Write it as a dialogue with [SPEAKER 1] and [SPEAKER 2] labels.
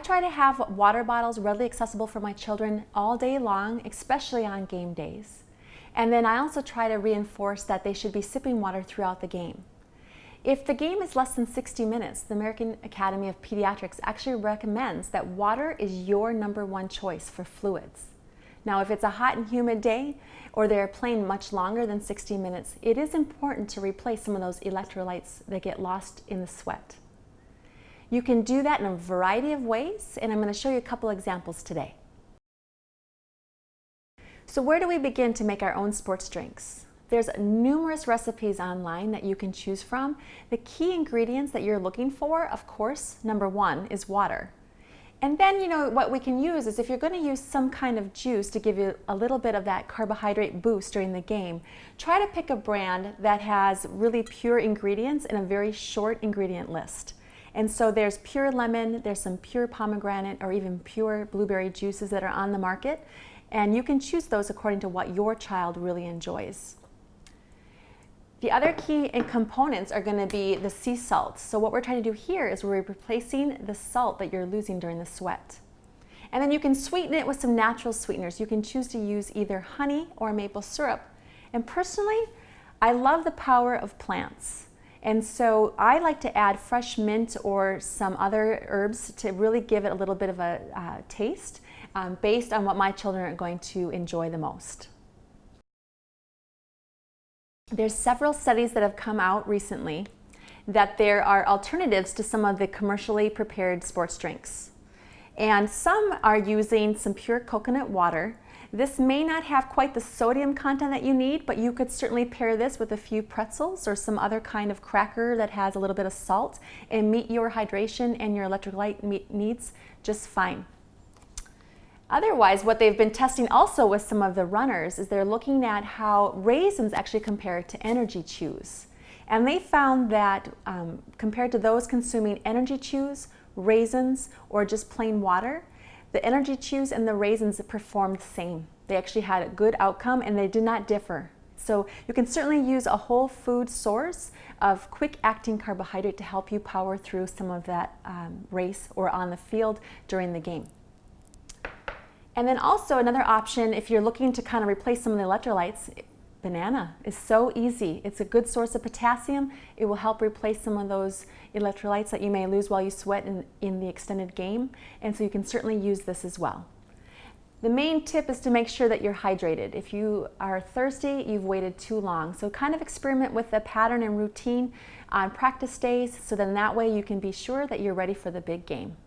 [SPEAKER 1] try to have water bottles readily accessible for my children all day long, especially on game days. And then I also try to reinforce that they should be sipping water throughout the game. If the game is less than 60 minutes, the American Academy of Pediatrics actually recommends that water is your #1 choice for fluids. Now, if it's a hot and humid day, or they're playing much longer than 60 minutes, it is important to replace some of those electrolytes that get lost in the sweat. You can do that in a variety of ways, and I'm going to show you a couple examples today. So where do we begin to make our own sports drinks? There's numerous recipes online that you can choose from. The key ingredients that you're looking for, of course, #1 is water. And then, what we can use is if you're going to use some kind of juice to give you a little bit of that carbohydrate boost during the game, try to pick a brand that has really pure ingredients and a very short ingredient list. And so there's pure lemon, there's some pure pomegranate, or even pure blueberry juices that are on the market. And you can choose those according to what your child really enjoys. The other key components are going to be the sea salt. So what we're trying to do here is we're replacing the salt that you're losing during the sweat. And then you can sweeten it with some natural sweeteners. You can choose to use either honey or maple syrup. And personally, I love the power of plants. And so I like to add fresh mint or some other herbs to really give it a little bit of a taste based on what my children are going to enjoy the most. There's several studies that have come out recently that there are alternatives to some of the commercially prepared sports drinks. And some are using some pure coconut water. This may not have quite the sodium content that you need, but you could certainly pair this with a few pretzels or some other kind of cracker that has a little bit of salt and meet your hydration and your electrolyte needs just fine. Otherwise, what they've been testing also with some of the runners is they're looking at how raisins actually compare to energy chews. And they found that compared to those consuming energy chews, raisins, or just plain water, the energy chews and the raisins performed the same. They actually had a good outcome and they did not differ. So you can certainly use a whole food source of quick acting carbohydrate to help you power through some of that race or on the field during the game. And then also another option, if you're looking to kind of replace some of the electrolytes, banana is so easy. It's a good source of potassium. It will help replace some of those electrolytes that you may lose while you sweat in the extended game. And so you can certainly use this as well. The main tip is to make sure that you're hydrated. If you are thirsty, you've waited too long. So kind of experiment with the pattern and routine on practice days so then that way you can be sure that you're ready for the big game.